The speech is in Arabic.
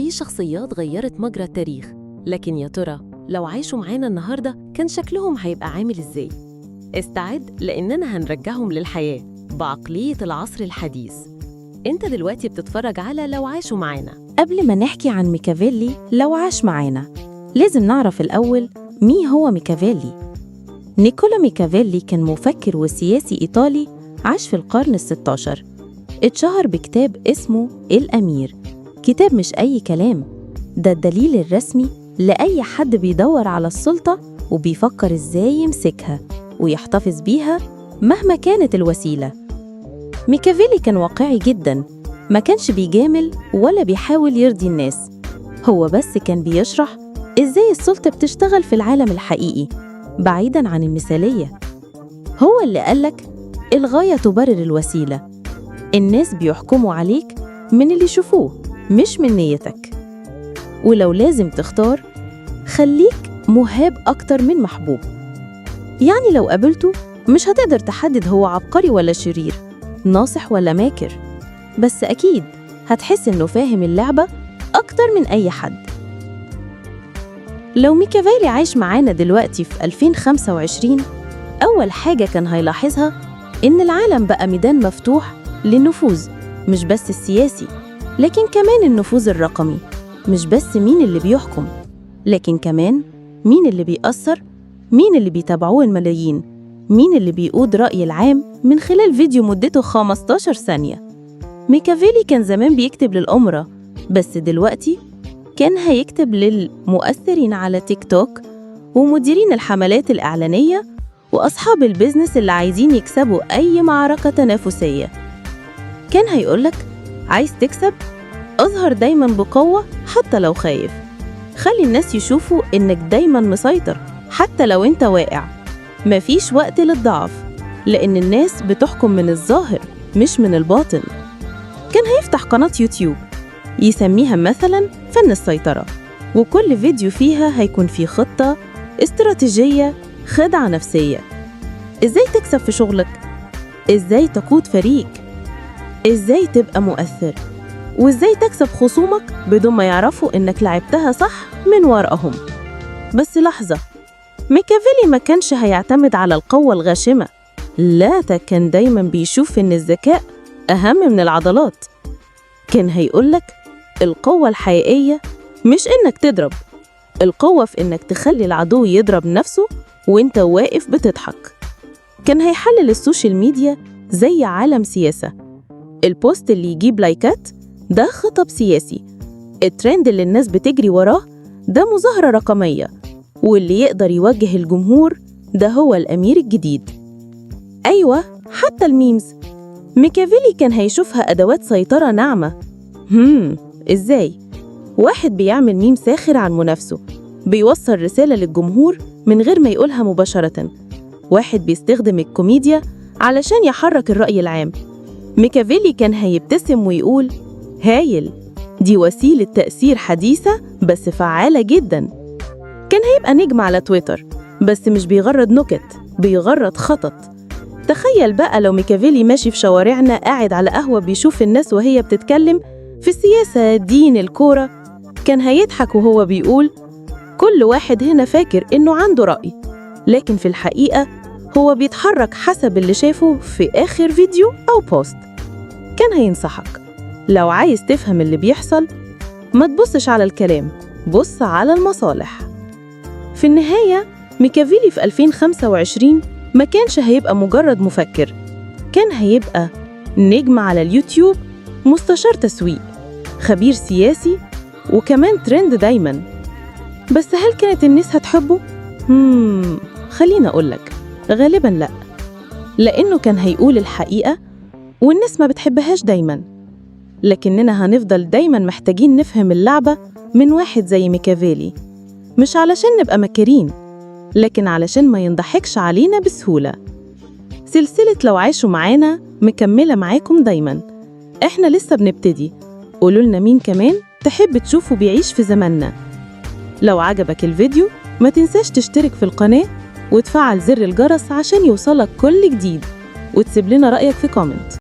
في شخصيات غيرت مجرى التاريخ، لكن يا ترى لو عاشوا معانا النهاردة كان شكلهم هيبقى عامل إزاي؟ استعد لأننا هنرجعهم للحياة بعقلية العصر الحديث. أنت دلوقتي بتتفرج على لو عاشوا معانا. قبل ما نحكي عن ميكافيلي لو عاش معانا، لازم نعرف الأول مين هو ميكافيلي. نيكولا ميكافيلي كان مفكر وسياسي إيطالي عاش في القرن ال16. اتشهر بكتاب اسمه الأمير، كتاب مش أي كلام، ده الدليل الرسمي لأي حد بيدور على السلطة وبيفكر إزاي يمسكها ويحتفظ بيها مهما كانت الوسيلة. ميكافيلي كان واقعي جداً، ما كانش بيجامل ولا بيحاول يرضي الناس، هو بس كان بيشرح إزاي السلطة بتشتغل في العالم الحقيقي بعيداً عن المثالية. هو اللي قالك الغاية تبرر الوسيلة، الناس بيحكموا عليك من اللي يشوفوه مش من نيتك، ولو لازم تختار خليك مهاب أكتر من محبوب. يعني لو قابلته مش هتقدر تحدد هو عبقري ولا شرير، ناصح ولا ماكر، بس أكيد هتحس إنه فاهم اللعبة أكتر من أي حد. لو ميكافيلي عايش معانا دلوقتي في 2025، أول حاجة كان هيلاحظها إن العالم بقى ميدان مفتوح للنفوذ، مش بس السياسي لكن كمان النفوذ الرقمي. مش بس مين اللي بيحكم، لكن كمان مين اللي بيأثر، مين اللي بيتابعوه الملايين، مين اللي بيقود رأي العام من خلال فيديو مدته 15 ثانية. ميكافيلي كان زمان بيكتب للأمراء، بس دلوقتي كان هيكتب للمؤثرين على تيك توك ومديرين الحملات الإعلانية وأصحاب البيزنس اللي عايزين يكسبوا أي معركة تنافسية. كان هيقولك عايز تكسب؟ اظهر دايما بقوة حتى لو خايف، خلي الناس يشوفوا إنك دايما مسيطر حتى لو أنت واقع. مفيش وقت للضعف، لأن الناس بتحكم من الظاهر مش من الباطن. كان هيفتح قناة يوتيوب يسميها مثلا فن السيطرة، وكل فيديو فيها هيكون فيه خطة، استراتيجية، خدعة نفسية. إزاي تكسب في شغلك؟ إزاي تقود فريق؟ إزاي تبقى مؤثر؟ وإزاي تكسب خصومك بدون ما يعرفوا إنك لعبتها صح من ورقهم؟ بس لحظة، ميكافيلي ما كانش هيعتمد على القوة الغاشمة، لا، ده كان دايما بيشوف إن الذكاء أهم من العضلات. كان هيقولك القوة الحقيقية مش إنك تضرب، القوة في إنك تخلي العدو يضرب نفسه وإنت واقف بتضحك. كان هيحلل السوشيال ميديا زي عالم سياسة، البوست اللي يجيب لايكات ده خطب سياسي، الترند اللي الناس بتجري وراه ده مظاهرة رقمية، واللي يقدر يوجه الجمهور ده هو الأمير الجديد. أيوة، حتى الميمز ميكافيلي كان هيشوفها أدوات سيطرة ناعمة. إزاي؟ واحد بيعمل ميم ساخر عن منافسه بيوصل رسالة للجمهور من غير ما يقولها مباشرة، واحد بيستخدم الكوميديا علشان يحرك الرأي العام. ميكافيلي كان هيبتسم ويقول هايل، دي وسيلة تأثير حديثة بس فعالة جدا. كان هيبقى نجم على تويتر، بس مش بيغرد نكت، بيغرد خطط. تخيل بقى لو ميكافيلي ماشي في شوارعنا قاعد على قهوة بيشوف الناس وهي بتتكلم في السياسة، الدين، الكورة، كان هيضحك وهو بيقول كل واحد هنا فاكر إنه عنده رأي، لكن في الحقيقة هو بيتحرك حسب اللي شافه في آخر فيديو أو بوست. كان هينصحك لو عايز تفهم اللي بيحصل ما تبصش على الكلام، بص على المصالح. في النهاية ميكافيلي في 2025 ما كانش هيبقى مجرد مفكر، كان هيبقى نجم على اليوتيوب، مستشار تسويق، خبير سياسي، وكمان ترند دايما. بس هل كانت الناس هتحبه؟ خلينا أقولك غالبا لأ، لأنه كان هيقول الحقيقة والناس ما بتحبهاش دايما. لكننا هنفضل دايما محتاجين نفهم اللعبة من واحد زي ميكافيلي، مش علشان نبقى مكرين، لكن علشان ما ينضحكش علينا بسهولة. سلسلة لو عاشوا معانا مكملة معاكم دايما، احنا لسه بنبتدي. قولولنا مين كمان تحب تشوفه بيعيش في زماننا. لو عجبك الفيديو ما تنساش تشترك في القناة وتفعل زر الجرس عشان يوصلك كل جديد، وتسيب لنا رأيك في كومنت.